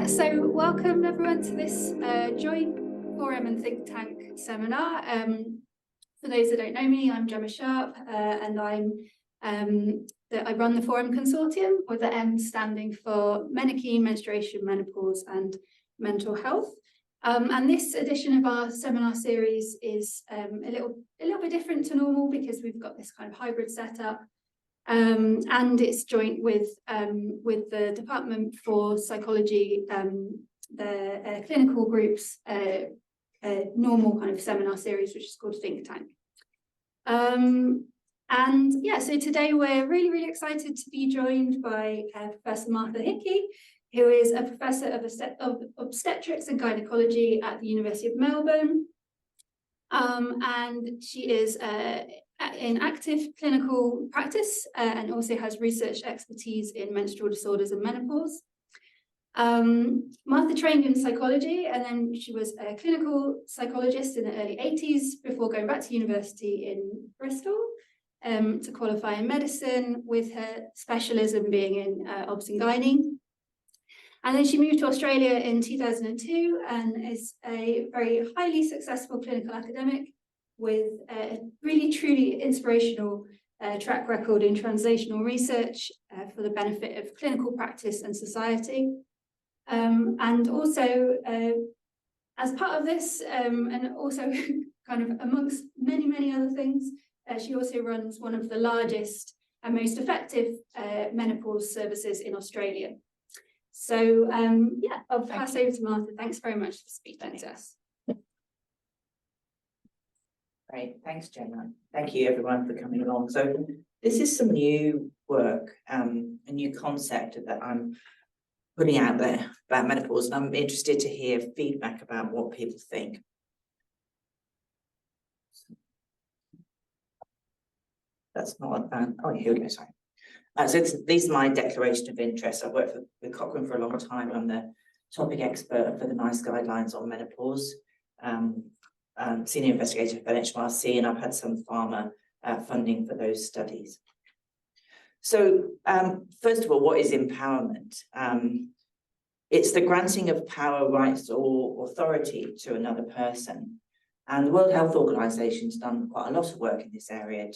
So welcome everyone to this joint forum and think tank seminar. For those that don't know me, I'm Gemma Sharp, and I run the Forum Consortium, with the M standing for Menarche, Menstruation, Menopause and Mental Health. And this edition of our seminar series is a little bit different to normal because we've got this kind of hybrid setup. And it's joint with the Department for Psychology, their clinical groups, normal kind of seminar series, which is called Think Tank. And yeah, so today we're really excited to be joined by Professor Martha Hickey, who is a professor of obstetrics and gynaecology at the University of Melbourne. And she is in active clinical practice and also has research expertise in menstrual disorders and menopause. Martha trained in psychology, and then she was a clinical psychologist in the early 80s before going back to university in Bristol to qualify in medicine, with her specialism being in obs and gynae. And then she moved to Australia in 2002 and is a very highly successful clinical academic with a really truly inspirational track record in translational research for the benefit of clinical practice and society. And also, as part of this, and also kind of amongst many other things, she also runs one of the largest and most effective menopause services in Australia. So yeah, I'll pass over to Martha. Thanks very much for speaking to us. Great, thanks, Gemma. Thank you, everyone, for coming along. So this is some new work, a new concept that I'm putting out there about menopause, and I'm interested to hear feedback about what people think. That's not oh, here we go, sorry. So these are my declaration of interest. I've worked with Cochrane for a long time. I'm the topic expert for the NICE guidelines on menopause. Senior investigator for NHMRC, and I've had some pharma funding for those studies. So first of all, what is empowerment? It's the granting of power, rights or authority to another person. And the World Health Organization's done quite a lot of work in this area,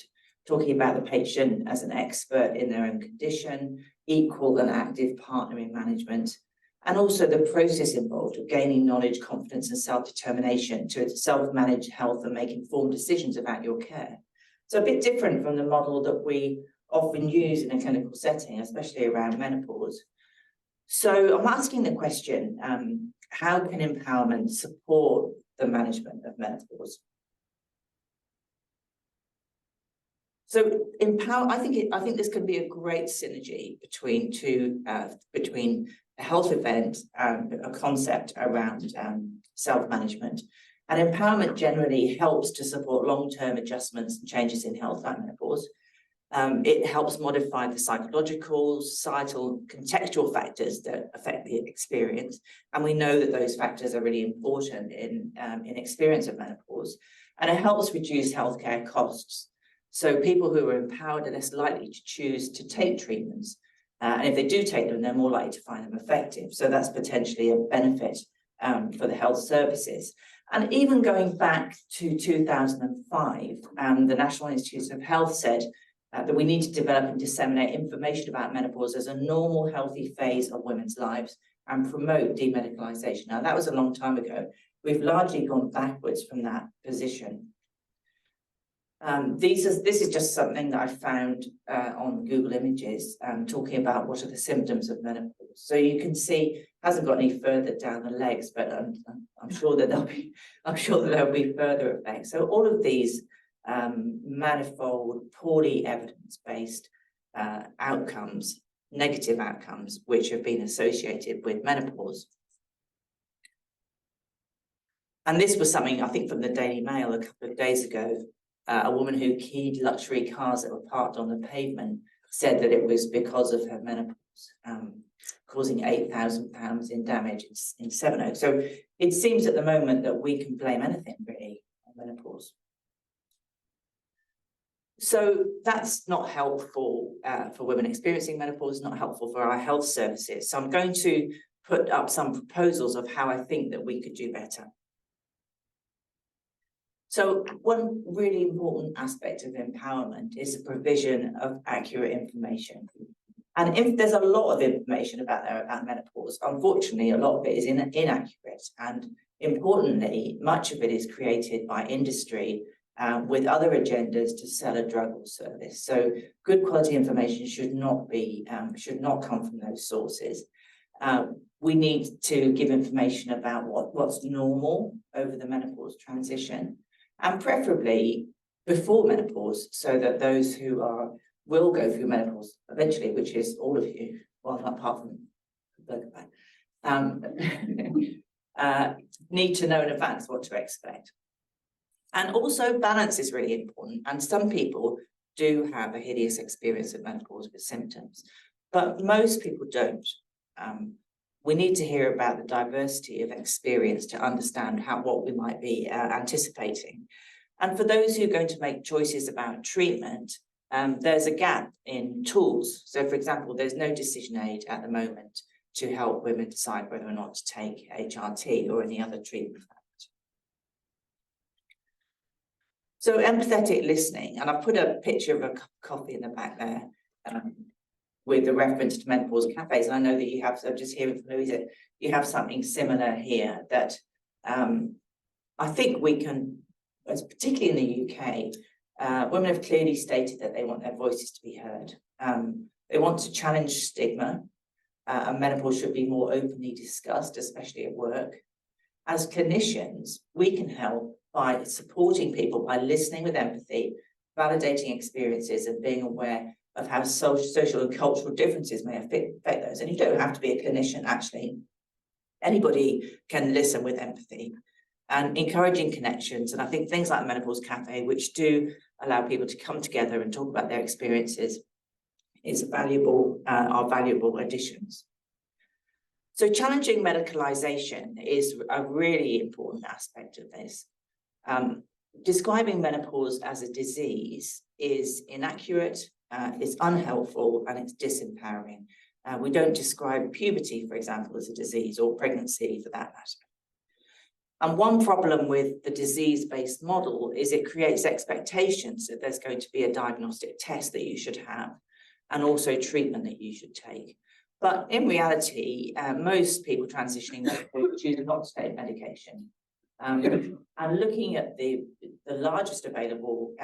talking about the patient as an expert in their own condition, equal and active partner in management, and also the process involved of gaining knowledge, confidence and self-determination to self-manage health and make informed decisions about your care. So a bit different from the model that we often use in a clinical setting, especially around menopause. So I'm asking the question, how can empowerment support the management of menopause? So I think this can be a great synergy between a health event and a concept around self-management. And empowerment generally helps to support long-term adjustments and changes in health like menopause. It helps modify the psychological, societal, contextual factors that affect the experience. And we know that those factors are really important in experience of menopause. And it helps reduce healthcare costs. So people who are empowered are less likely to choose to take treatments. And if they do take them, they're more likely to find them effective. So that's potentially a benefit for the health services. And even going back to 2005, the National Institutes of Health said that we need to develop and disseminate information about menopause as a normal, healthy phase of women's lives and promote demedicalization. Now, that was a long time ago. We've largely gone backwards from that position. This is just something that I found on Google Images, talking about what are the symptoms of menopause. So you can see, hasn't got any further down the legs, but I'm sure that there'll be further effects. So all of these manifold, poorly evidence-based outcomes, negative outcomes, which have been associated with menopause. And this was something I think from the Daily Mail a couple of days ago. A woman who keyed luxury cars that were parked on the pavement said that it was because of her menopause, causing £8,000 in damage in Sevenoaks. So it seems at the moment that we can blame anything really on menopause. So that's not helpful for women experiencing menopause, not helpful for our health services. So I'm going to put up some proposals of how I think that we could do better. So one really important aspect of empowerment is the provision of accurate information. And if there's a lot of information about menopause, unfortunately, a lot of it is inaccurate. And importantly, much of it is created by industry with other agendas to sell a drug or service. So good quality information should not come from those sources. We need to give information about what's normal over the menopause transition, and preferably before menopause, so that those who will go through menopause eventually, which is all of you, well, apart from need to know in advance what to expect. And also balance is really important. And some people do have a hideous experience of menopause with symptoms, but most people don't. We need to hear about the diversity of experience to understand what we might be anticipating. And for those who are going to make choices about treatment, there's a gap in tools. So, for example, there's no decision aid at the moment to help women decide whether or not to take HRT or any other treatment. So empathetic listening, and I've put a picture of a cup of coffee in the back there with the reference to menopause cafes. And I know that you have, so just hearing from Louisa, you have something similar here that I think we can, particularly in the UK, women have clearly stated that they want their voices to be heard. They want to challenge stigma, and menopause should be more openly discussed, especially at work. As clinicians, we can help by supporting people, by listening with empathy, validating experiences, and being aware of how social and cultural differences may affect those. And you don't have to be a clinician, actually. Anybody can listen with empathy, and encouraging connections. And I think things like Menopause Cafe, which do allow people to come together and talk about their experiences, are valuable additions. So challenging medicalisation is a really important aspect of this. Describing menopause as a disease is inaccurate, it's unhelpful, and it's disempowering. We don't describe puberty, for example, as a disease, or pregnancy for that matter. And one problem with the disease-based model is it creates expectations that there's going to be a diagnostic test that you should have, and also treatment that you should take. But in reality, most people transitioning choose not to take medication. And looking at the largest available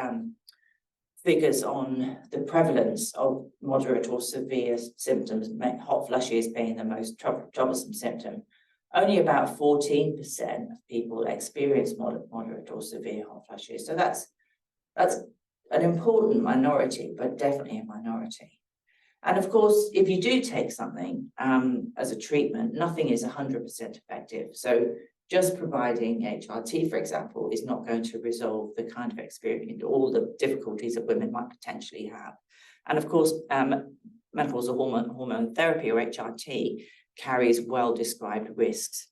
figures on the prevalence of moderate or severe symptoms, hot flushes being the most troublesome symptom, only about 14% of people experience moderate or severe hot flushes. So that's an important minority, but definitely a minority. And of course, if you do take something as a treatment, nothing is 100% effective. So just providing HRT, for example, is not going to resolve the kind of experience, all the difficulties that women might potentially have. And of course, menopausal hormone therapy, or HRT, carries well-described risks.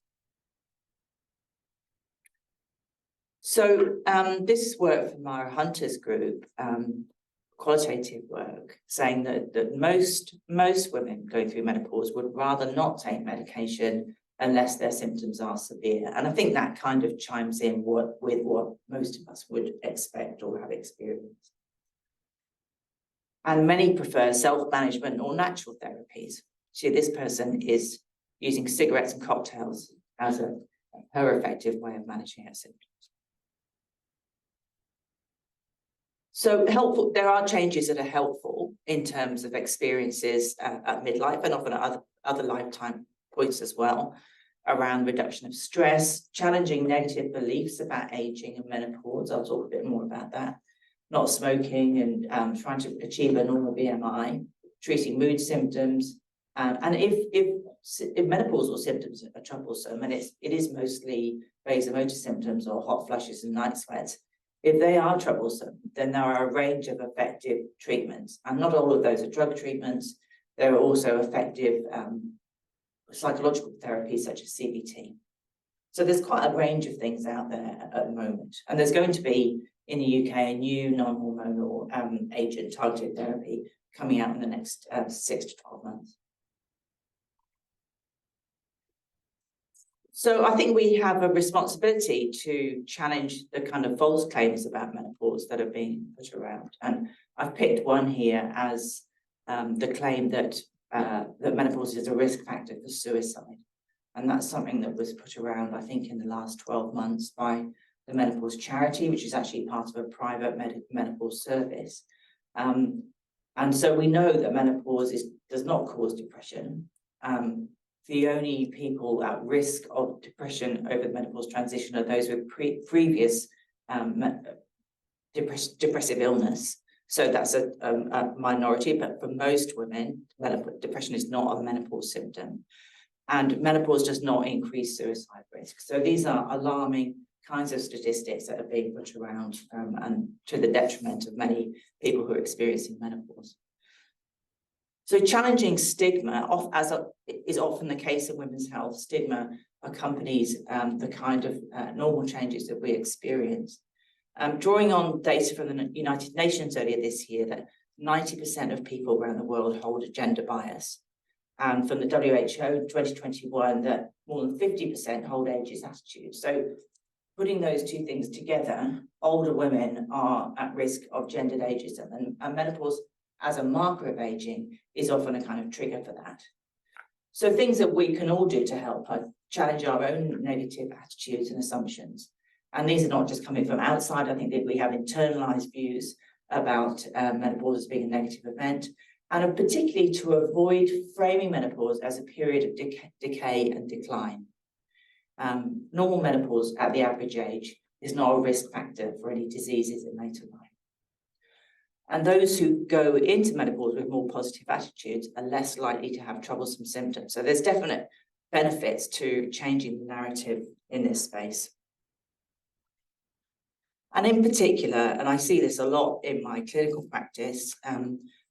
So this is work from Mara Hunter's group, qualitative work, saying that most women going through menopause would rather not take medication unless their symptoms are severe. And I think that kind of chimes in with what most of us would expect or have experienced. And many prefer self-management or natural therapies. So this person is using cigarettes and cocktails as her effective way of managing her symptoms. So helpful, there are changes that are helpful in terms of experiences at midlife, and often at other lifetime points as well, around reduction of stress, challenging negative beliefs about aging and menopause. I'll talk a bit more about that. Not smoking, and trying to achieve a normal BMI, treating mood symptoms. And if menopausal symptoms are troublesome, and it is mostly vasomotor symptoms or hot flushes and night sweats, if they are troublesome, then there are a range of effective treatments. And not all of those are drug treatments. There are also effective psychological therapies such as CBT. So there's quite a range of things out there at the moment. And there's going to be, in the UK, a new non-hormonal agent targeted therapy coming out in the next 6 to 12 months. So I think we have a responsibility to challenge the kind of false claims about menopause that are being put around. And I've picked one here as the claim that that menopause is a risk factor for suicide. And that's something that was put around, I think, in the last 12 months by the Menopause Charity, which is actually part of a private menopause service. And so we know that menopause does not cause depression. The only people at risk of depression over the menopause transition are those with previous depressive illness. So that's a minority, but for most women, depression is not a menopause symptom. And menopause does not increase suicide risk. So these are alarming kinds of statistics that are being put around and to the detriment of many people who are experiencing menopause. So challenging stigma, is often the case in women's health. Stigma accompanies the kind of normal changes that we experience. Drawing on data from the United Nations earlier this year, that 90% of people around the world hold a gender bias. And from the WHO in 2021, that more than 50% hold ageist attitudes. So putting those two things together, older women are at risk of gendered ageism, and menopause as a marker of aging is often a kind of trigger for that. So things that we can all do to help challenge our own negative attitudes and assumptions. And these are not just coming from outside. I think that we have internalized views about menopause as being a negative event, and particularly to avoid framing menopause as a period of decay and decline. Normal menopause at the average age is not a risk factor for any diseases in later life. And those who go into menopause with more positive attitudes are less likely to have troublesome symptoms. So there's definite benefits to changing the narrative in this space. And in particular, and I see this a lot in my clinical practice,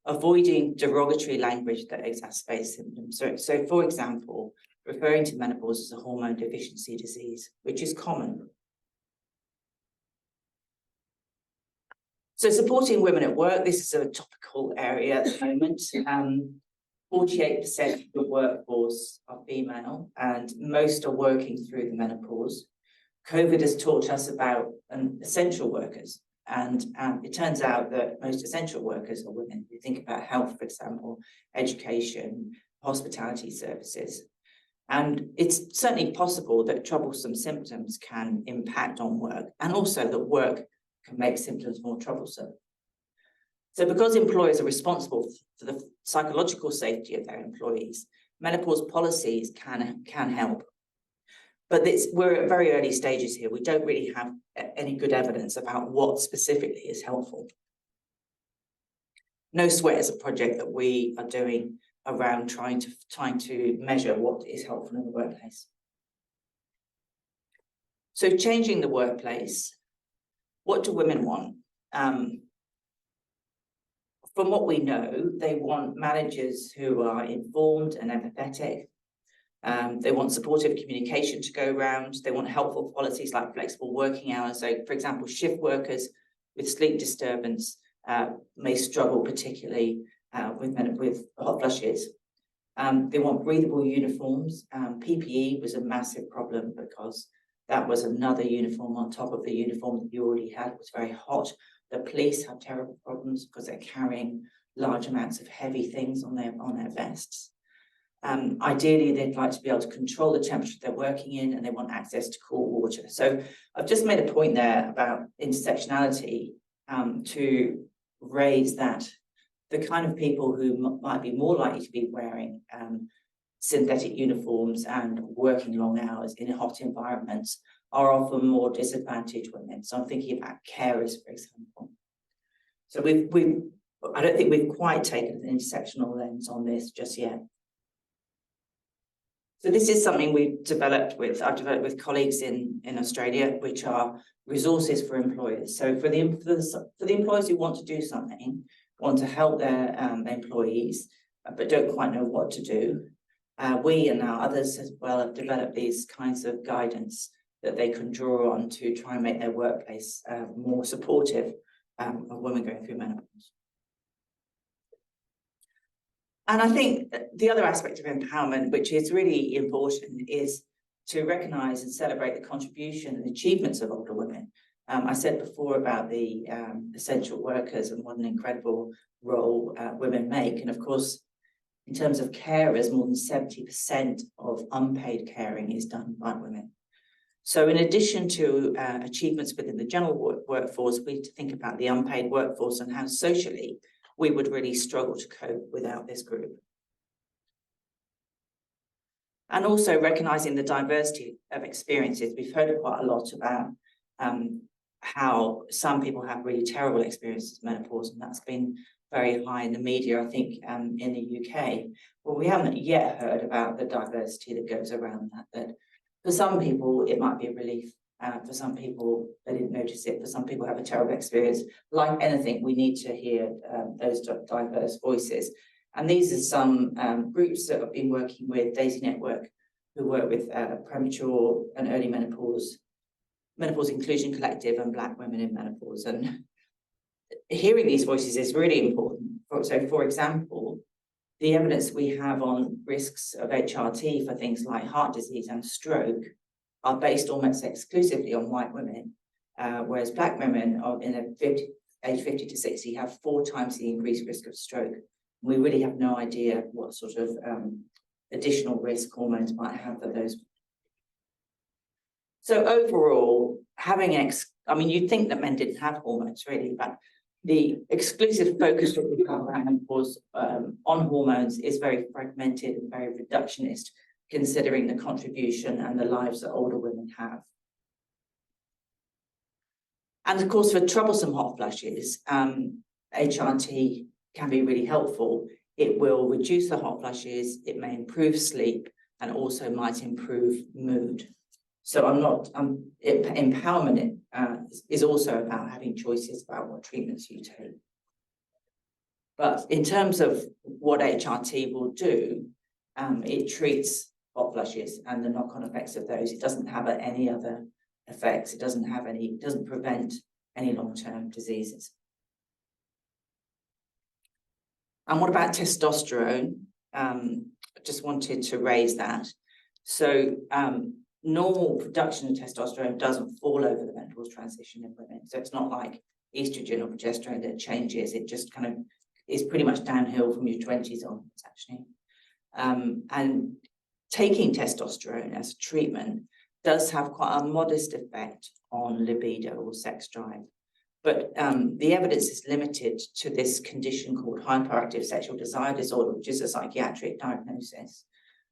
avoiding derogatory language that exacerbates symptoms. So for example, referring to menopause as a hormone deficiency disease, which is common. So supporting women at work, this is a topical area at the moment. 48% of the workforce are female, and most are working through the menopause. COVID has taught us about essential workers, and it turns out that most essential workers are women. You think about health, for example, education, hospitality services. And it's certainly possible that troublesome symptoms can impact on work, and also that work can make symptoms more troublesome. So because employers are responsible for the psychological safety of their employees, menopause policies can help. But we're at very early stages here. We don't really have any good evidence about what specifically is helpful. No Sweat is a project that we are doing around trying to measure what is helpful in the workplace. So changing the workplace, what do women want? From what we know, they want managers who are informed and empathetic. They want supportive communication to go around. They want helpful policies like flexible working hours. So, for example, shift workers with sleep disturbance may struggle particularly with hot flushes. They want breathable uniforms. PPE was a massive problem because that was another uniform on top of the uniform that you already had. It was very hot. The police have terrible problems because they're carrying large amounts of heavy things on their vests. Ideally, they'd like to be able to control the temperature they're working in, and they want access to cool water. So I've just made a point there about intersectionality to raise that the kind of people who might be more likely to be wearing synthetic uniforms and working long hours in hot environments are often more disadvantaged women. So I'm thinking about carers, for example. So I don't think we've quite taken an intersectional lens on this just yet. So this is something I've developed with colleagues in Australia, which are resources for employers. So for the employers who want to do something, want to help their employees, but don't quite know what to do, we and now others as well have developed these kinds of guidance that they can draw on to try and make their workplace more supportive of women going through menopause. And I think the other aspect of empowerment, which is really important, is to recognise and celebrate the contribution and achievements of older women. I said before about the essential workers and what an incredible role women make. And of course, in terms of carers, more than 70% of unpaid caring is done by women. So in addition to achievements within the general workforce, we need to think about the unpaid workforce and how socially we would really struggle to cope without this group. And also recognising the diversity of experiences. We've heard quite a lot about how some people have really terrible experiences with menopause, and that's been very high in the media, I think, in the UK. Well, we haven't yet heard about the diversity that goes around that for some people, it might be a relief. For some people, they didn't notice it. For some people, have a terrible experience. Like anything, we need to hear those diverse voices. And these are some groups that have been working with Daisy Network, who work with premature and early menopause, Menopause Inclusion Collective, and Black women in menopause. And hearing these voices is really important. So, for example, the evidence we have on risks of HRT for things like heart disease and stroke are based almost exclusively on white women, whereas Black women age 50 to 60 have 4 times the increased risk of stroke. We really have no idea what sort of additional risk hormones might have for those. So overall, having I mean, you'd think that men didn't have hormones really, but the exclusive focus that we have around menopause on hormones is very fragmented and very reductionist, considering the contribution and the lives that older women have. And of course, for troublesome hot flushes, HRT can be really helpful. It will reduce the hot flushes, it may improve sleep, and also might improve mood. So empowerment is also about having choices about what treatments you take. But in terms of what HRT will do, it treats hot flushes and the knock-on effects of those. It doesn't have any other effects. It doesn't prevent any long-term diseases. And what about testosterone? I just wanted to raise that. So normal production of testosterone doesn't fall over the menopause transition in women. So it's not like estrogen or progesterone that changes. It just kind of is pretty much downhill from your 20s onwards, actually. And taking testosterone as a treatment does have quite a modest effect on libido or sex drive. But the evidence is limited to this condition called hyperactive sexual desire disorder, which is a psychiatric diagnosis.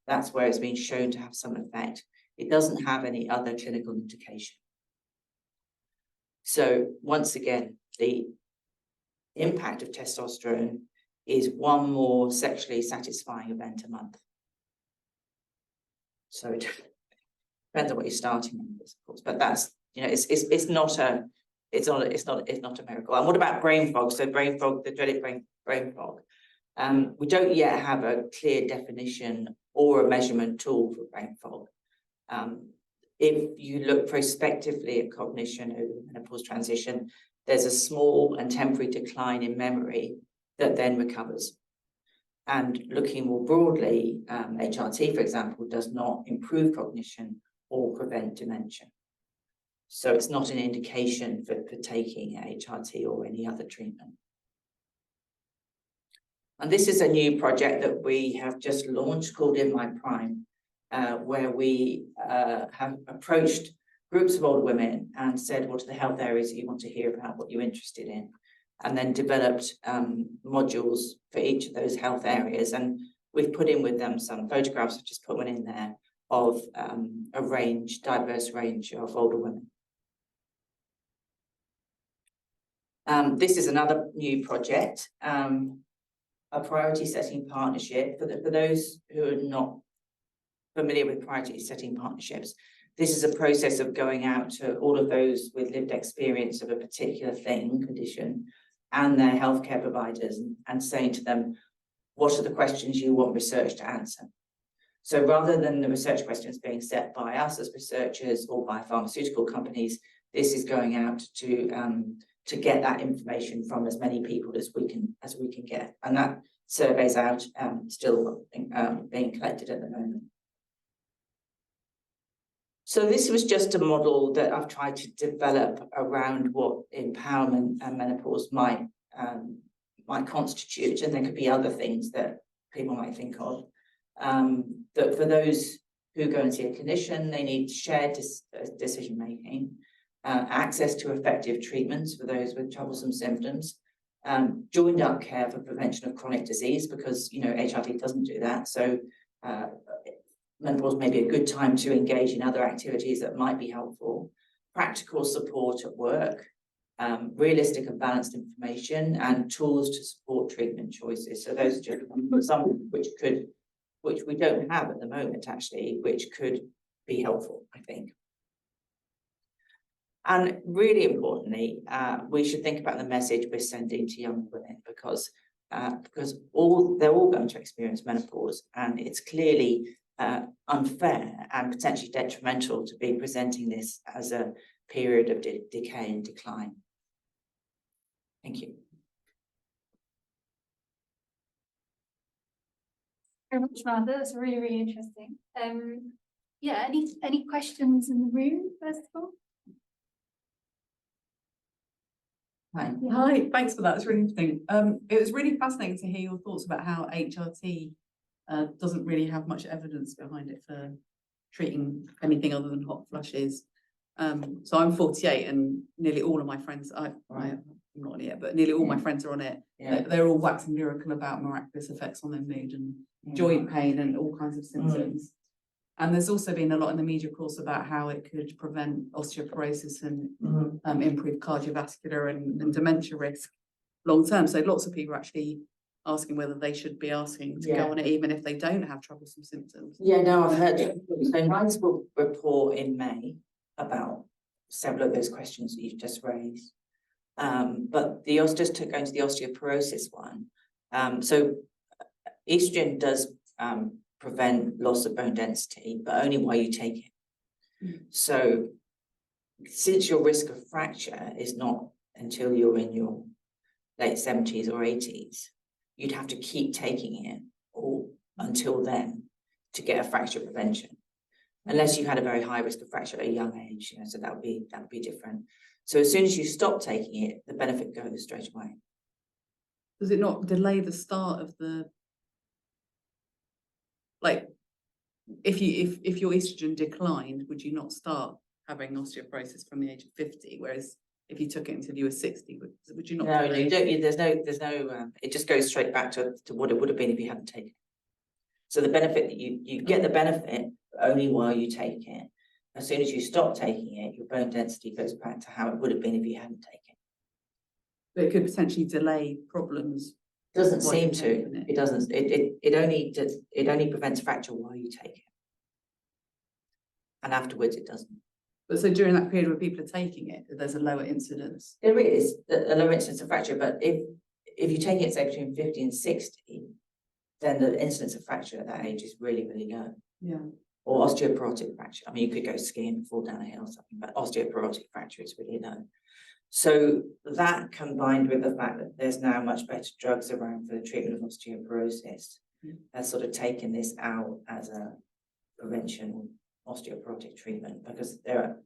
That's where it's been shown to have some effect. It doesn't have any other clinical indication. So once again, the impact of testosterone is one more sexually satisfying event a month. So it depends on what you're starting with, of course, but that's, you know, it's not a miracle. And what about brain fog? So brain fog, the dreaded brain fog. We don't yet have a clear definition or a measurement tool for brain fog. If you look prospectively at cognition over the menopause transition, there's a small and temporary decline in memory that then recovers. And looking more broadly, HRT, for example, does not improve cognition or prevent dementia. So it's not an indication for taking HRT or any other treatment. And this is a new project that we have just launched called In My Prime, where we have approached groups of older women and said, what are the health areas that you want to hear about, what you're interested in? And then developed modules for each of those health areas. And we've put in with them some photographs, I've just put one in there, of a diverse range of older women. This is another new project, a priority setting partnership. For those who are not familiar with priority setting partnerships, this is a process of going out to all of those with lived experience of a particular condition, and their healthcare providers, and saying to them, what are the questions you want research to answer? So rather than the research questions being set by us as researchers or by pharmaceutical companies, this is going out to get that information from as many people as we can get. And that survey's out, still being collected at the moment. So this was just a model that I've tried to develop around what empowerment and menopause might constitute, and there could be other things that people might think of. That for those who go and see a clinician, they need shared decision making, access to effective treatments for those with troublesome symptoms, joined up care for prevention of chronic disease, because HRT doesn't do that. So menopause may be a good time to engage in other activities that might be helpful, practical support at work, realistic and balanced information, and tools to support treatment choices. So those are just some which we don't have at the moment, actually, which could be helpful, I think. And really importantly, we should think about the message we're sending to young women, because they're all going to experience menopause, and it's clearly unfair and potentially detrimental to be presenting this as a period of decay and decline. Thank you. Very much, Martha. That's really, really interesting. Yeah, any questions in the room, first of all? Hi. Yeah. Hi, thanks for that. It's really interesting. It was really fascinating to hear your thoughts about how HRT doesn't really have much evidence behind it for treating anything other than hot flushes. So I'm 48, and nearly all of my friends, I'm not on it yet, but nearly all my friends are on it. Yeah. They're all waxing lyrical about miraculous effects on their mood and joint pain and all kinds of symptoms. And there's also been a lot in the media, of course, about how it could prevent osteoporosis and improve cardiovascular and dementia risk long term. So lots of people are actually asking whether they should be asking to go on it, even if they don't have troublesome symptoms. Yeah, no, I've heard it. So NICE will report in May about several of those questions that you've just raised. But just going to the osteoporosis one. So estrogen does prevent loss of bone density, but only while you take it. So since your risk of fracture is not until you're in your late 70s or 80s, you'd have to keep taking it all until then to get a fracture prevention, unless you had a very high risk of fracture at a young age. So that would be different. So as soon as you stop taking it, the benefit goes straight away. Does it not delay the start of the, like, if your estrogen declined, would you not start having osteoporosis from the age of 50? Whereas if you took it until you were 60, would you not? No, you don't. There's no. It just goes straight back to what it would have been if you hadn't taken it. So the benefit that you get the benefit only while you take it. As soon as you stop taking it, your bone density goes back to how it would have been if you hadn't taken it. But it could potentially delay problems. Doesn't seem to. It doesn't. It only prevents fracture while you take it, and afterwards it doesn't. But so during that period where people are taking it, there's a lower incidence. There is a lower incidence of fracture, but if you take it, say, between 50 and 60, then the incidence of fracture at that age is really, really low. Yeah. Or osteoporotic fracture. I mean, you could go skiing and fall down a hill or something, but osteoporotic fracture is really low. So that, combined with the fact that there's now much better drugs around for the treatment of osteoporosis, has sort of taken this out as a prevention osteoporotic treatment, because the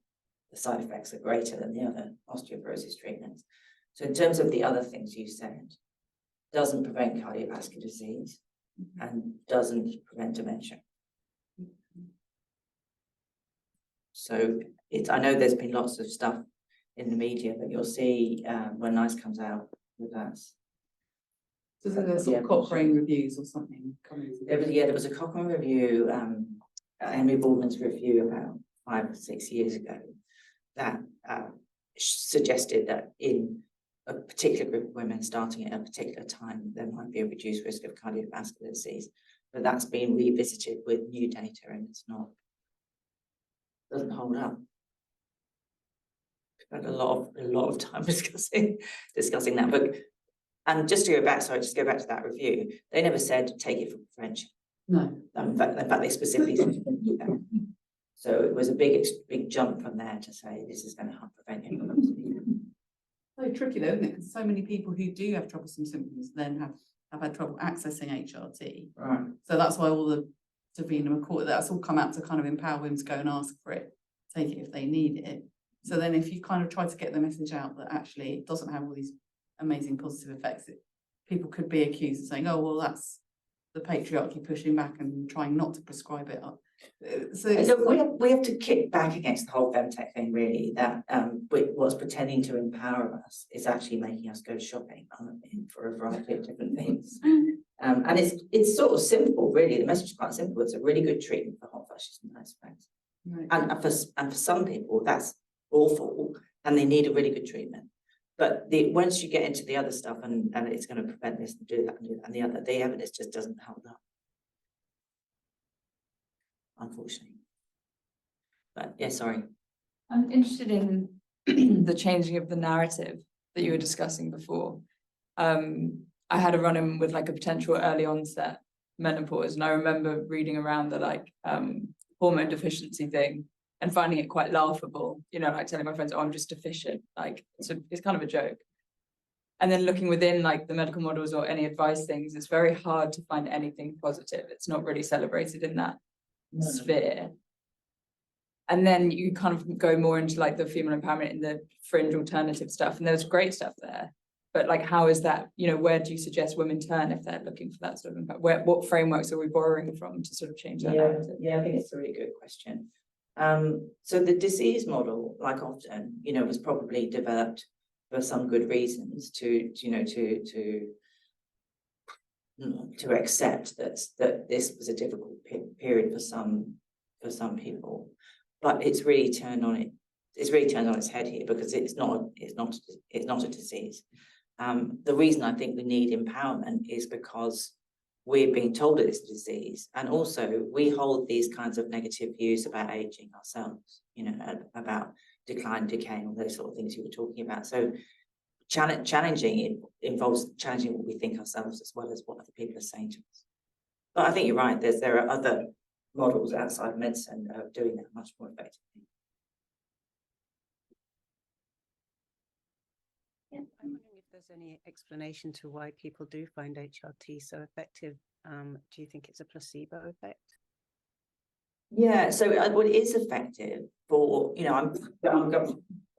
side effects are greater than the other osteoporosis treatments. So in terms of the other things you said, doesn't prevent cardiovascular disease and doesn't prevent dementia. So I know there's been lots of stuff in the media, but you'll see when NICE comes out with that. So there's some Cochrane reviews or something coming. There was a Cochrane review, Henry Baldwin's review about 5 or 6 years ago, that suggested that in a particular group of women starting at a particular time, there might be a reduced risk of cardiovascular disease. But that's been revisited with new data, and doesn't hold up. We've had a lot of time discussing that. But and just to go back to that review, they never said take it for prevention. No. In fact, they specifically said that. So it was a big jump from there to say this is going to help prevent you. So tricky though, isn't it? Because so many people who do have troublesome symptoms then have had trouble accessing HRT. Right. So that's why all the Davina McCourt, that's all come out to kind of empower women to go and ask for it take it if they need it. So then if you kind of try to get the message out that actually it doesn't have all these amazing positive effects, people could be accused of saying, oh, well, that's the patriarchy pushing back and trying not to prescribe it up. So we have to kick back against the whole femtech thing, really, that what's pretending to empower us is actually making us go shopping for a variety of different things. And it's sort of simple, really. The message is quite simple. It's a really good treatment for hot flushes and nice sweats. Right. And for some people, that's awful, and they need a really good treatment. But once you get into the other stuff, and it's going to prevent this and do that and the other, the evidence just doesn't hold up, unfortunately. But yeah, sorry. I'm interested in the changing of the narrative that you were discussing before. I had a run-in with like a potential early onset menopause, and I remember reading around the like hormone deficiency thing and finding it quite laughable, you know, like telling my friends, oh, I'm just deficient, like it's kind of a joke. And then looking within like the medical models or any advice things, it's very hard to find anything positive. It's not really celebrated in that sphere. And then you kind of go more into like the female empowerment and the fringe alternative stuff, and there's great stuff there. But like, how is that, you know, where do you suggest women turn if they're looking for that sort of impact? What frameworks are we borrowing from to sort of change that narrative? Yeah, I think it's a really good question. So the disease model, like often, you know, was probably developed for some good reasons to accept that this was a difficult period for some people, but it's really turned on its head here, because it's not a disease. The reason I think we need empowerment is because we're being told that it's a disease, and also we hold these kinds of negative views about aging ourselves, you know, about decline, decay, and all those sort of things you were talking about. So challenging it involves challenging what we think ourselves as well as what other people are saying to us. But I think you're right, there are other models outside medicine that are doing that much more effectively. Yeah. I'm wondering if there's any explanation to why people do find HRT so effective. Do you think it's a placebo effect? Yeah, so what is effective for, you know, I'm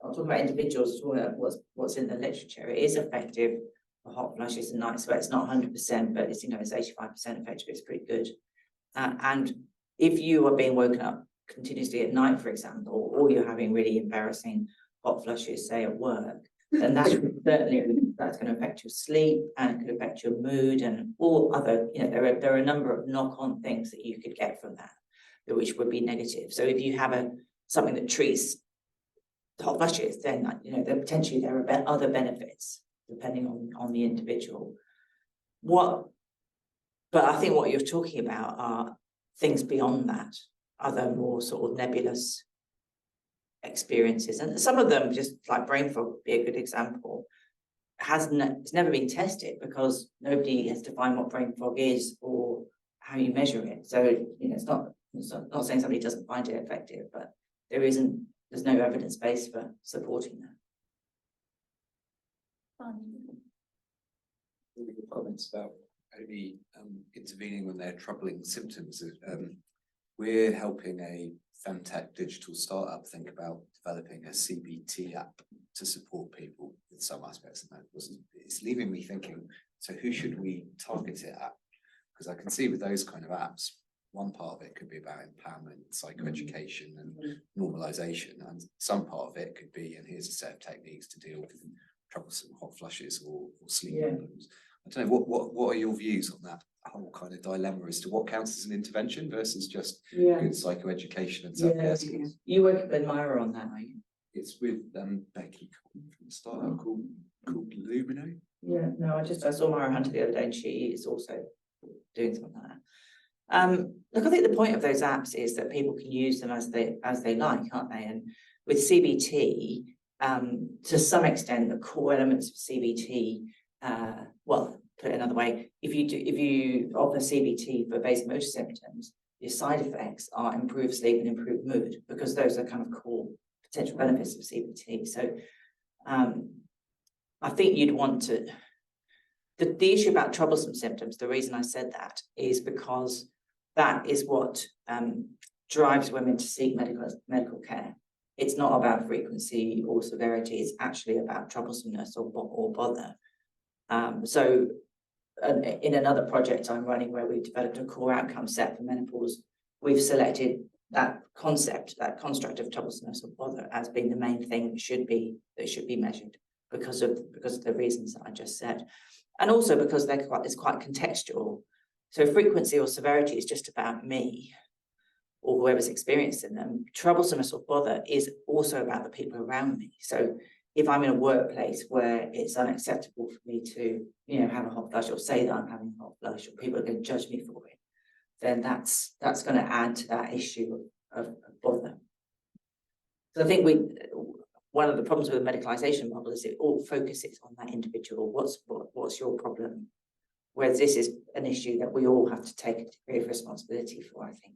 talking about individuals, talking about what's in the literature. It is effective for hot flushes and night sweats, not 100%, but it's, you know, it's 85% effective. It's pretty good. And if you are being woken up continuously at night, for example, or you're having really embarrassing hot flushes, say at work, then that's going to affect your sleep, and it could affect your mood and all other, you know, there are a number of knock-on things that you could get from that, which would be negative. So if you have something that treats hot flushes, then, you know, potentially there are other benefits depending on the individual. But I think what you're talking about are things beyond that, other more sort of nebulous experiences, and some of them, just like brain fog would be a good example, it's never been tested because nobody has defined what brain fog is or how you measure it. So, you know, it's not saying somebody doesn't find it effective, but there's no evidence base for supporting that. Really good comments about only intervening when they're troubling symptoms. We're helping a femtech digital startup think about developing a CBT app to support people with some aspects of menopause. It's leaving me thinking, so who should we target it at? Because I can see with those kind of apps, one part of it could be about empowerment, psychoeducation and normalization, and some part of it could be, and here's a set of techniques to deal with troublesome hot flushes or sleep problems. I don't know, what are your views on that whole kind of dilemma as to what counts as an intervention versus just good psychoeducation and self-care skills? You work with Myra on that, are you? It's with Becky from a startup called Lumino. Yeah, no, I saw Myra Hunter the other day, and she is also doing something like that. Look, I think the point of those apps is that people can use them as they like, aren't they? And with CBT, to some extent, the core elements of CBT, well, put it another way, if you offer CBT for vasomotor symptoms, your side effects are improved sleep and improved mood, because those are kind of core potential benefits of CBT. So I think you'd want to, the issue about troublesome symptoms, the reason I said that is because that is what drives women to seek medical care. it's not about frequency or severity, it's actually about troublesomeness or bother. So in another project I'm running where we've developed a core outcome set for menopause, we've selected that concept, that construct of troublesomeness or bother as being the main thing that should be measured because of the reasons that I just said. And also because it's quite contextual. So frequency or severity is just about me or whoever's experiencing them. Troublesomeness or bother is also about the people around me. So if I'm in a workplace where it's unacceptable for me to, have a hot flush or say that I'm having a hot flush, or people are going to judge me for it, then that's going to add to that issue of bother. So I think one of the problems with the medicalisation model is it all focuses on that individual. What's your problem? Whereas this is an issue that we all have to take a degree of responsibility for, I think.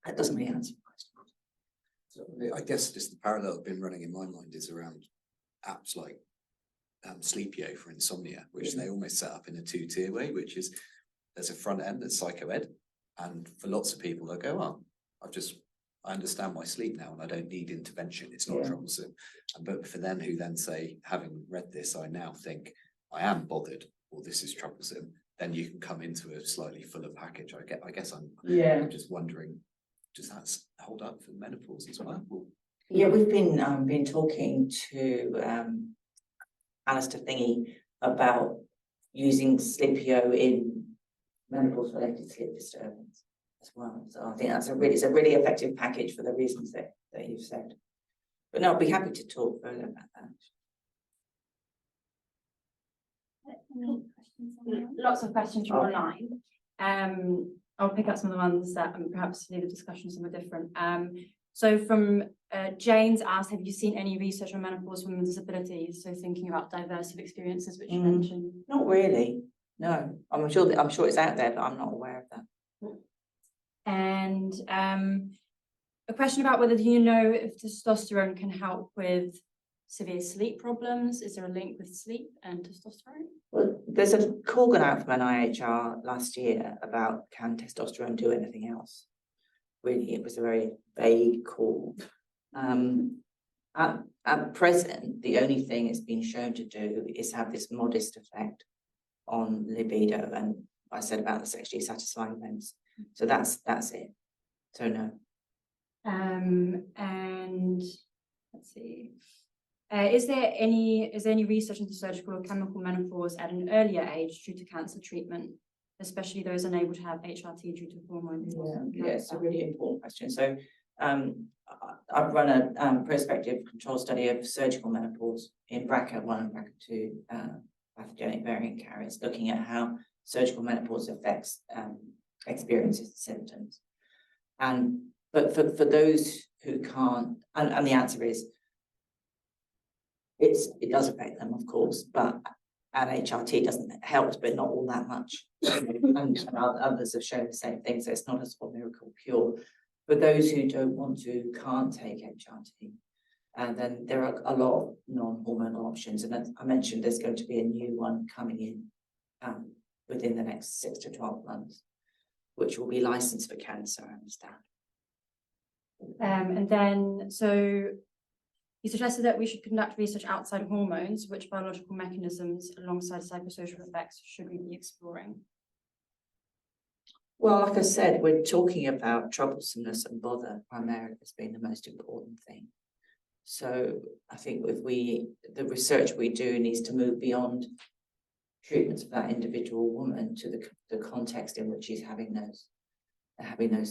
That doesn't really answer the question. So I guess just the parallel I've been running in my mind is around apps like Sleepio for insomnia, which they almost set up in a two-tier way, which is there's a front end that's psychoed, and for lots of people they'll go, oh, I understand my sleep now and I don't need intervention, it's not troublesome. But for them who then say, having read this, I now think I am bothered or this is troublesome, then you can come into a slightly fuller package. I guess I'm just wondering, does that hold up for menopause as well? Yeah, we've been talking to Alistair Thingy about using Sleepio in menopause related sleep disturbance as well. So I think it's a really effective package for the reasons that you've said. But no, I'll be happy to talk further about that. Lots of questions from online. I'll pick up some of the ones that perhaps leave the discussion somewhat different. So from Jane's asked, have you seen any research on menopause women with disabilities? So thinking about diversity of experiences, which you mentioned. Not really. No, I'm sure it's out there, but I'm not aware of that. And a question about whether you know if testosterone can help with severe sleep problems. Is there a link with sleep and testosterone? Well, there's a call gone out from NIHR last year about can testosterone do anything else? Really, it was a very vague call. At present, the only thing it's been shown to do is have this modest effect on libido, and I said about the sexually satisfying events. So that's it. So no. And let's see. Is there any research into surgical or chemical menopause at an earlier age due to cancer treatment, especially those unable to have HRT due to hormone? Yeah, it's a really important question. So I've run a prospective control study of surgical menopause in BRCA1 and BRCA2 pathogenic variant carriers, looking at how surgical menopause affects experiences and symptoms. But for those who can't, and the answer is it does affect them, of course, but an HRT doesn't help, but not all that much. and others have shown the same thing, so it's not a sort of miracle cure. For those who don't want to, can't take HRT, and then there are a lot of non-hormonal options, and as I mentioned, there's going to be a new one coming in within the next 6 to 12 months, which will be licensed for cancer, I understand. And then, so you suggested that we should conduct research outside hormones. Which biological mechanisms alongside psychosocial effects should we be exploring? Well, like I said, we're talking about troublesomeness and bother primarily as being the most important thing. So I think the research we do needs to move beyond treatments for that individual woman to the context in which she's having those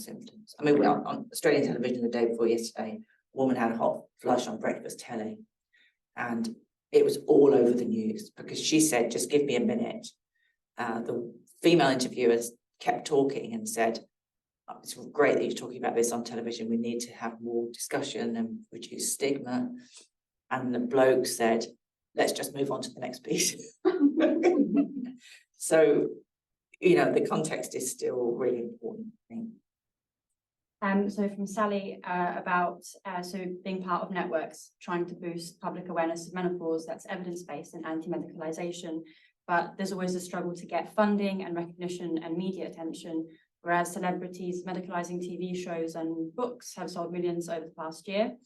symptoms. I mean, on Australian television the day before yesterday, a woman had a hot flush on breakfast telly, and it was all over the news because she said, just give me a minute. The female interviewers kept talking and said, it's great that you're talking about this on television. We need to have more discussion and reduce stigma. And the bloke said, let's just move on to the next piece. So, the context is still really important, I think. So from Sally about so being part of networks trying to boost public awareness of menopause that's evidence-based and anti-medicalisation, but there's always a struggle to get funding and recognition and media attention, whereas celebrities medicalising TV shows and books have sold millions over the past year.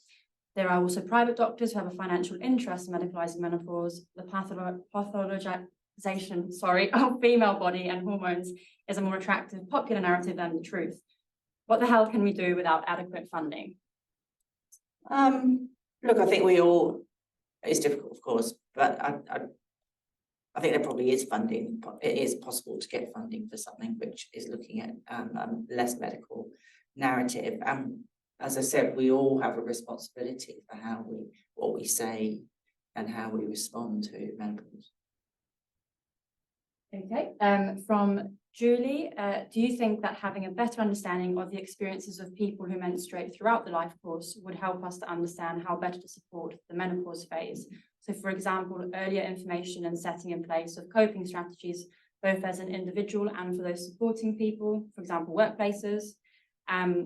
There are also private doctors who have a financial interest in medicalising menopause. The pathologization, of female body and hormones is a more attractive, popular narrative than the truth. What the hell can we do without adequate funding? Look, I think it's difficult, of course, but I think there probably is funding. It is possible to get funding for something which is looking at less medical narrative. As I said, we all have a responsibility for what we say and how we respond to menopause. Okay, from Julie, do you think that having a better understanding of the experiences of people who menstruate throughout the life course would help us to understand how better to support the menopause phase? So, for example, earlier information and setting in place of coping strategies, both as an individual and for those supporting people, for example, workplaces.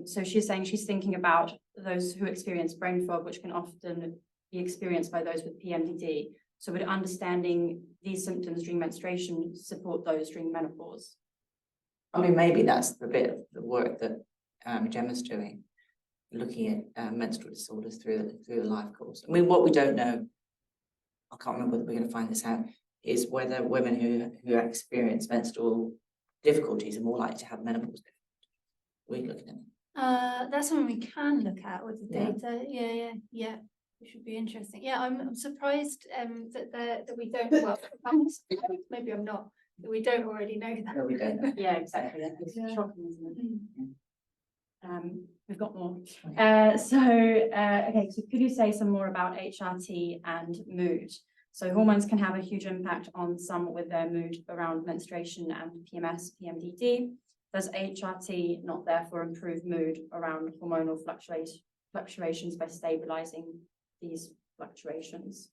So she's saying she's thinking about those who experience brain fog, which can often be experienced by those with PMDD. So would understanding these symptoms during menstruation support those during menopause? I mean, maybe that's the bit of the work that Gemma's doing, looking at menstrual disorders through the life course. I mean, what we don't know, I can't remember whether we're going to find this out, is whether women who experience menstrual difficulties are more likely to have menopause difficulties. We're looking at it. That's something we can look at with the Yeah. data. Yeah. It should be interesting. Yeah, I'm surprised that we don't. Well, maybe I'm not. That we don't already know that. No, we don't know. Yeah, exactly. It's Yeah. shocking, isn't it? We've got more. Okay. Okay, so could you say some more about HRT and mood? So hormones can have a huge impact on some with their mood around menstruation and PMS, PMDD. Does HRT not therefore improve mood around hormonal fluctuations by stabilizing these fluctuations?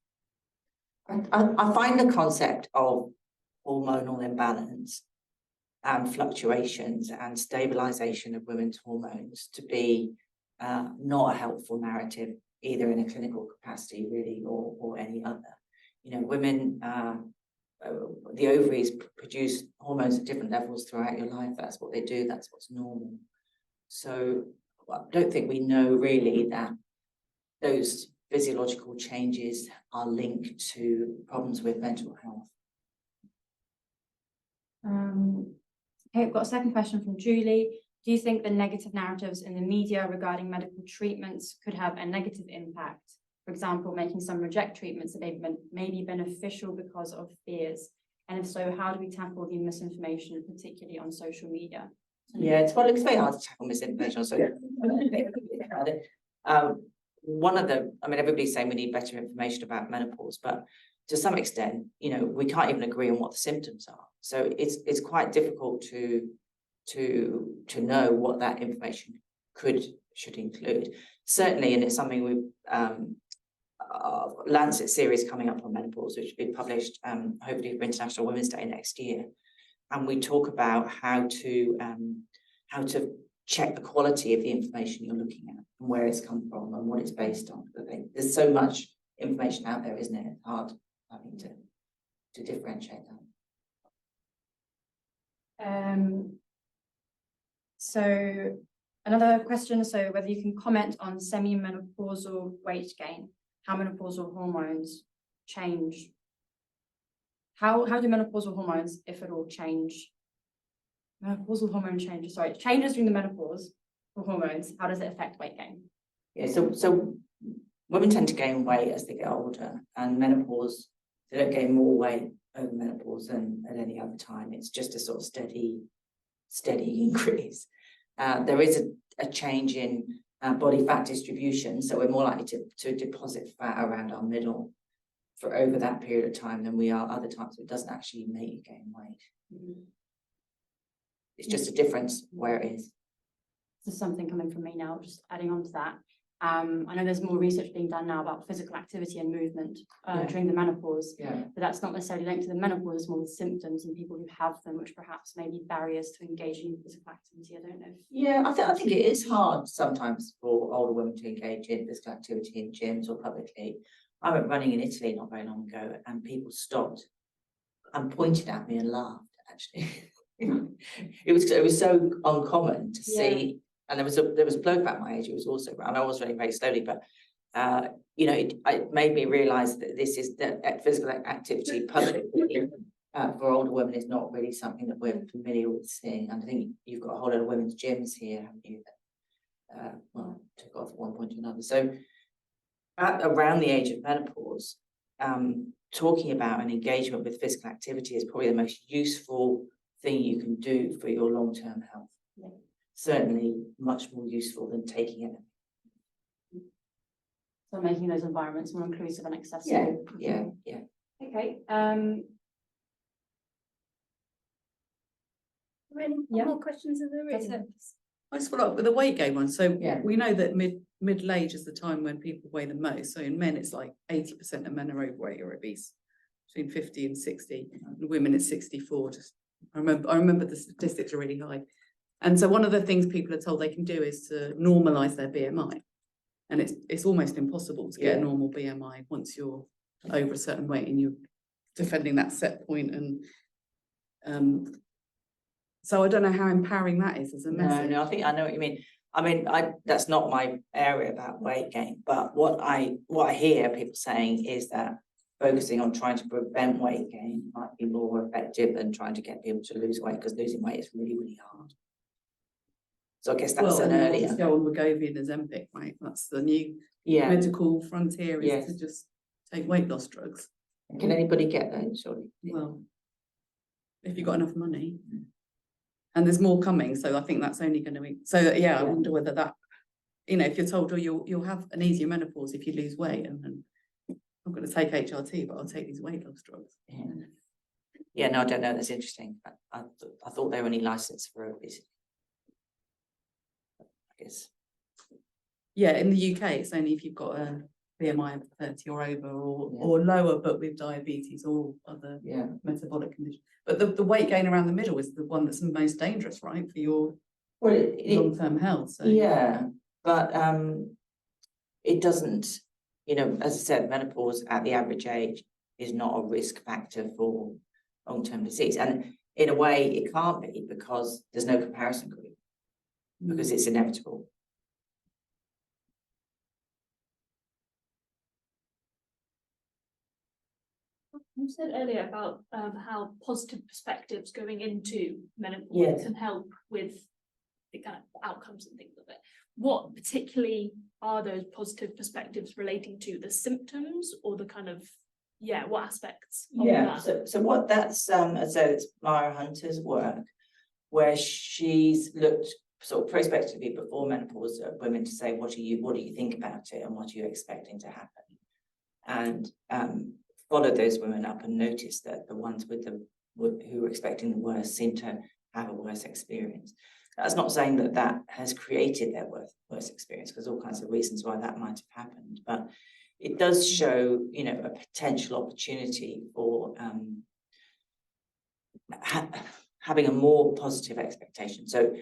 I find the concept of hormonal imbalance and fluctuations and stabilization of women's hormones to be not a helpful narrative, either in a clinical capacity really or any other. You know, women, the ovaries produce hormones at different levels throughout your life. That's what they do, that's what's normal. So I don't think we know really that those physiological changes are linked to problems with mental health. Okay, we've got a second question from Julie. Do you think the negative narratives in the media regarding medical treatments could have a negative impact? For example, making some reject treatments that may be beneficial because of fears. And if so, how do we tackle the misinformation, particularly on social media? Yeah, it's very hard to tackle misinformation on social media. Everybody's saying we need better information about menopause, but to some extent, you know, we can't even agree on what the symptoms are. So it's quite difficult to know what that information should include. Certainly, and it's something we've Lancet series coming up on menopause, which will be published hopefully for International Women's Day next year, and we talk about how to check the quality of the information you're looking at and where it's come from and what it's based on. I think there's so much information out there, isn't it? It's hard, I think, to differentiate that. So another question, so whether you can comment on semi-menopausal weight gain, how menopausal hormones change, how do menopausal hormones, if at all, change? Menopausal hormone changes, changes during the menopause for hormones, how does it affect weight gain? Yeah, so women tend to gain weight as they get older, and menopause, they don't gain more weight over menopause than at any other time. It's just a sort of steady increase. There is a change in body fat distribution, so we're more likely to deposit fat around our middle for over that period of time than we are other times. So it doesn't actually make you gain weight. Mm-hmm. It's just a difference where it is. This is something coming from me now, just adding on to that. I know there's more research being done now about physical activity and movement during the menopause, but that's not necessarily linked to the menopause, it's more the symptoms and people who have them, which perhaps may be barriers to engaging in physical activity. I don't know. Yeah, I think it is hard sometimes for older women to engage in physical activity in gyms or publicly. I went running in Italy not very long ago, and people stopped and pointed at me and laughed, actually. It was so uncommon to see. And there was a bloke about my age who was also, and I was running very slowly, but you know, it made me realise that this is that physical activity publicly for older women is not really something that we're familiar with seeing. And I think you've got a whole lot of women's gyms here, haven't you? Well, took off at one point to another. So around the age of menopause, talking about an engagement with physical activity is probably the most useful thing you can do for your long-term health. Yeah. Certainly much more useful than taking it. So making those environments more inclusive and accessible. Yeah. Okay, Any Yeah. more questions in the room? that's it. I just follow up with the weight gain one. So Yeah. we know that middle age is the time when people weigh the most. So in men, it's like 80% of men are overweight or obese, between 50 and 60. In women, it's 64. I remember the statistics are really high. And so one of the things people are told they can do is to normalize their BMI. And it's almost impossible to get a normal BMI once you're over a certain weight and you're defending that set point. And so I don't know how empowering that is as a message. No, I think I know what you mean. I mean, that's not my area about weight gain, but what I hear people saying is that focusing on trying to prevent weight gain might be more effective than trying to get people to lose weight, because losing weight is really, really hard. So I guess that's an and they'll earlier. just go on Wegovy and Ozempic, right? That's the new medical frontier, is to just take weight loss drugs. Can anybody get that? Surely. Well, if you've got enough money. And there's more coming, so I think that's only going to be. So I wonder whether that, you know, if you're told, oh, you'll have an easier menopause if you lose weight, and then I'm going to take HRT, but I'll take these weight loss drugs. Yeah, no, I don't know. That's interesting. I thought they were only licensed for obesity. I guess. Yeah, in the UK, it's only if you've got a BMI of 30 or over, or lower, but with diabetes or other metabolic conditions. But the weight gain around the middle is the one that's the most dangerous, right, for your long-term health. So. Yeah, but it doesn't, you know, as I said, menopause at the average age is not a risk factor for long-term disease. And in a way, it can't be, because there's no comparison group, because it's inevitable. You said earlier about how positive perspectives going into menopause can help with the kind of outcomes and things of it. What particularly are those positive perspectives relating to? The symptoms or the kind of, what aspects of that? So what that's, so it's Mara Hunter's work, where she's looked sort of prospectively before menopause at women to say, what do you think about it and what are you expecting to happen? And followed those women up and noticed that the ones who were expecting the worst seemed to have a worse experience. That's not saying that has created their worst experience, because all kinds of reasons why that might have happened, but it does show, you know, a potential opportunity for having a more positive expectation. So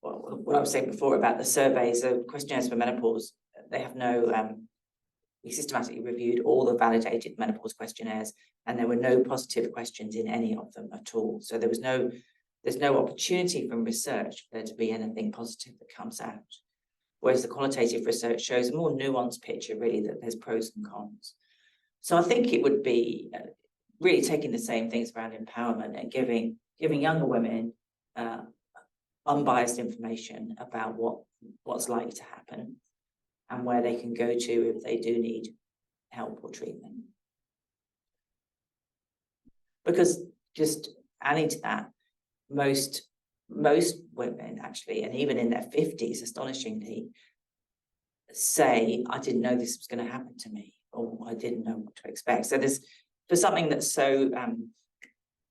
what I was saying before about the surveys, the questionnaires for menopause, they have no we systematically reviewed all the validated menopause questionnaires, and there were no positive questions in any of them at all. So there's no opportunity from research for there to be anything positive that comes out. Whereas the qualitative research shows a more nuanced picture, really, that there's pros and cons. So I think it would be really taking the same things around empowerment and giving younger women unbiased information about what's likely to happen, and where they can go to if they do need help or treatment. Because just adding to that, most women actually, and even in their 50s, astonishingly, say, I didn't know this was going to happen to me, or I didn't know what to expect. So for something that's so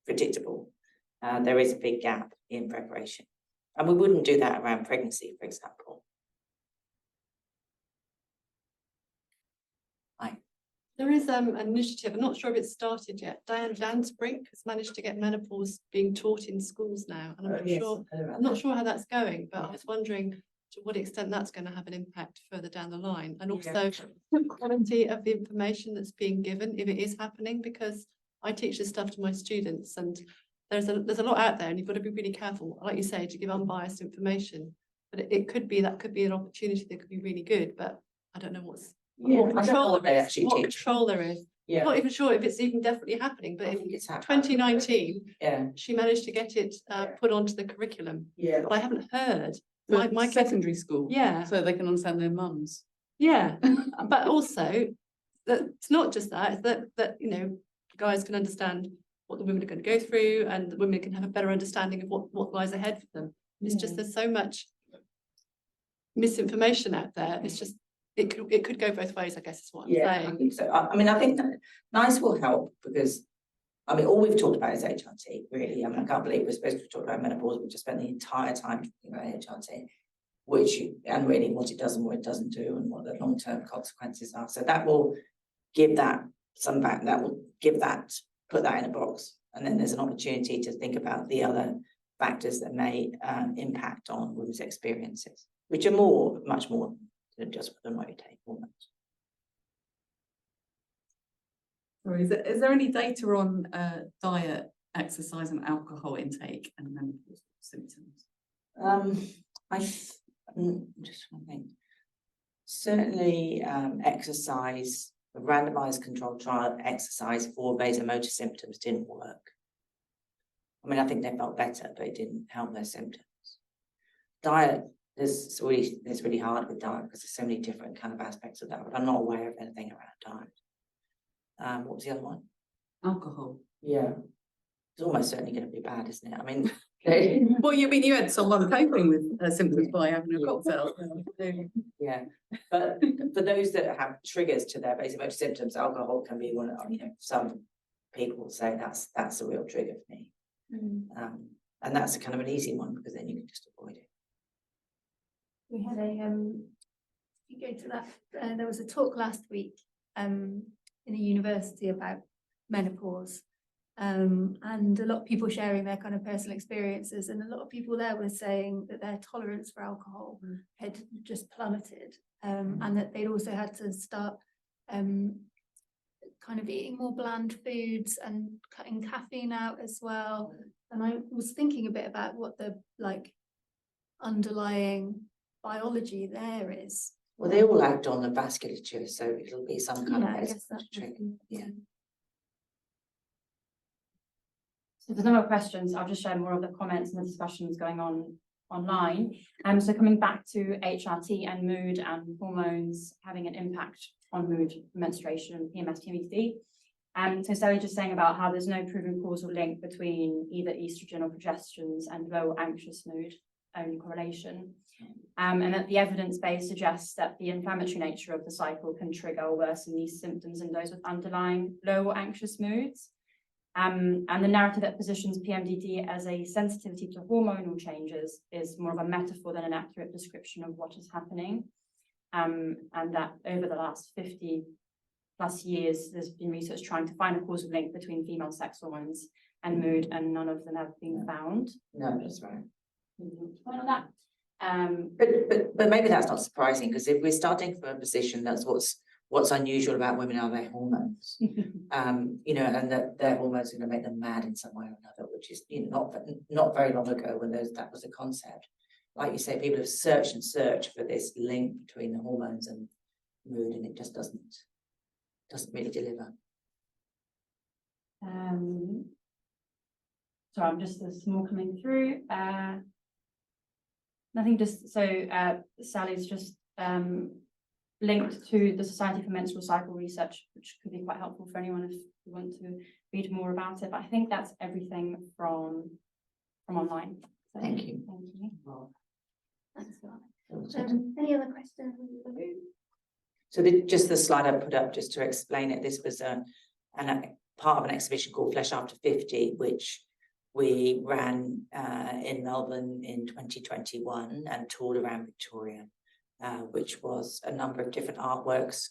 predictable, there is a big gap in preparation. And we wouldn't do that around pregnancy, for example. There is an initiative, I'm not sure if it's started yet. Diane Lansbrink has managed to get menopause being taught in schools now, and I'm not sure how that's going, but I was wondering to what extent that's going to have an impact further down the line, and also the quality of the information that's being given, if it is happening, because I teach this stuff to my students, and there's a lot out there, and you've got to be really careful, like you say, to give unbiased information. But it could be an opportunity that could be really good, but I don't know Yeah, I don't know control what they there is, actually what teach. control there is. Yeah, Not even sure if it's even definitely happening, but I in think it's happening. 2019, Yeah, she managed to get it put onto the curriculum, yeah. but I haven't heard. For My kids, secondary school. yeah, So they can understand their mums. yeah, but also that it's not just that, it's that you know, guys can understand what the women are going to go through, and the women can have a better understanding of what lies ahead for them. It's just there's so much misinformation out there. It's just it could go both ways, I guess is what I'm Yeah, I saying. think so. I mean, I think that NICE will help because, I mean, all we've talked about is HRT, really. I mean, I can't believe we're supposed to talk about menopause. We just spent the entire time talking about HRT, and really what it does and what it doesn't do and what the long-term consequences are. So that will give that some back, that will give that, put that in a box. And then there's an opportunity to think about the other factors that may impact on women's experiences, which are much more than just whether or not you take hormones. Or is there any data on diet, exercise and alcohol intake and menopause symptoms? I'm just trying to think. Certainly, exercise, a randomized controlled trial exercise for vasomotor symptoms didn't work. I mean, I think they felt better, but it didn't help their symptoms. Diet, it's really hard with diet because there's so many different kind of aspects of that, but I'm not aware of anything around diet. What was the other one? Alcohol. Yeah, it's almost certainly going to be bad, isn't it? I mean, Well, you had someone coping with symptoms by having a cocktail. yeah, but for those that have triggers to their vasomotor symptoms, alcohol can be one of, some people will say that's a real trigger for me. And that's a kind of an easy one because then you can just avoid it. We had you go to that, there was a talk last week in a university about menopause, and a lot of people sharing their kind of personal experiences, and a lot of people there were saying that their tolerance for alcohol had just plummeted, and that they'd also had to start kind of eating more bland foods and cutting caffeine out as well. And I was thinking a bit about what the underlying biology there is. Well, they all act on the vasculature, so it'll be some kind I of guess that's trigger. Yeah. So if there's no more questions, I'll just share more of the comments and the discussions going on online. So coming back to HRT and mood and hormones having an impact on mood, menstruation, PMS, TMD. So Sally just saying about how there's no proven causal link between either estrogen or progestins and low or anxious mood, only correlation. And that the evidence base suggests that the inflammatory nature of the cycle can trigger or worsen these symptoms in those with underlying low or anxious moods. And the narrative that positions PMDD as a sensitivity to hormonal changes is more of a metaphor than an accurate description of what is happening. And that over the last 50+ years, there's been research trying to find a causal link between female sex hormones and mood, and none of them have been found. No, that's right. On that. But maybe that's not surprising, because if we're starting from a position that's what's unusual about women are their hormones, and that their hormones are going to make them mad in some way or another, which is not very long ago when that was a concept. Like you say, people have searched and searched for this link between the hormones and mood, and it just doesn't really deliver. So I'm just there's more coming through. Nothing, just so Sally's just linked to the Society for Menstrual Cycle Research, which could be quite helpful for anyone if you want to read more about it. But I think that's everything from online. So, Thank you. Thank you. Thanks a lot. Any other questions? So just the slide I put up just to explain it. This was a part of an exhibition called Flesh After 50, which we ran in Melbourne in 2021 and toured around Victoria, which was a number of different artworks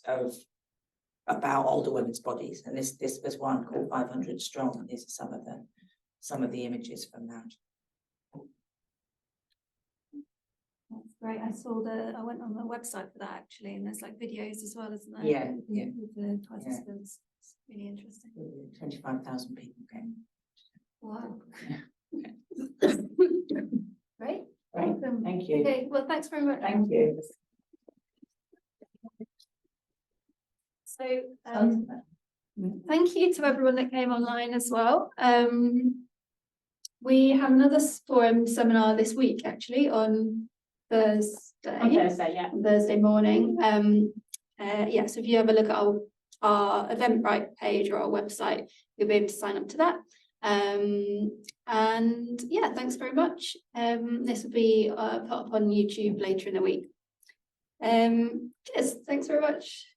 about older women's bodies. And this was one called 500 Strong. And these are some of the images from that. That's great. I went on the website for that actually, and there's like videos as well, isn't there? Yeah. With the participants. It's really interesting. 25,000 people came. Wow. Yeah. Great. Right. Awesome. Thank you. Okay, well, thanks very much. Thank you. So thank you to everyone that came online as well. We have another forum seminar this week, actually, on Thursday. On Thursday, yeah. On Thursday morning. Yeah, so if you have a look at our Eventbrite page or our website, you'll be able to sign up to that. And yeah, thanks very much. This will be put up on YouTube later in the week. Cheers, thanks very much.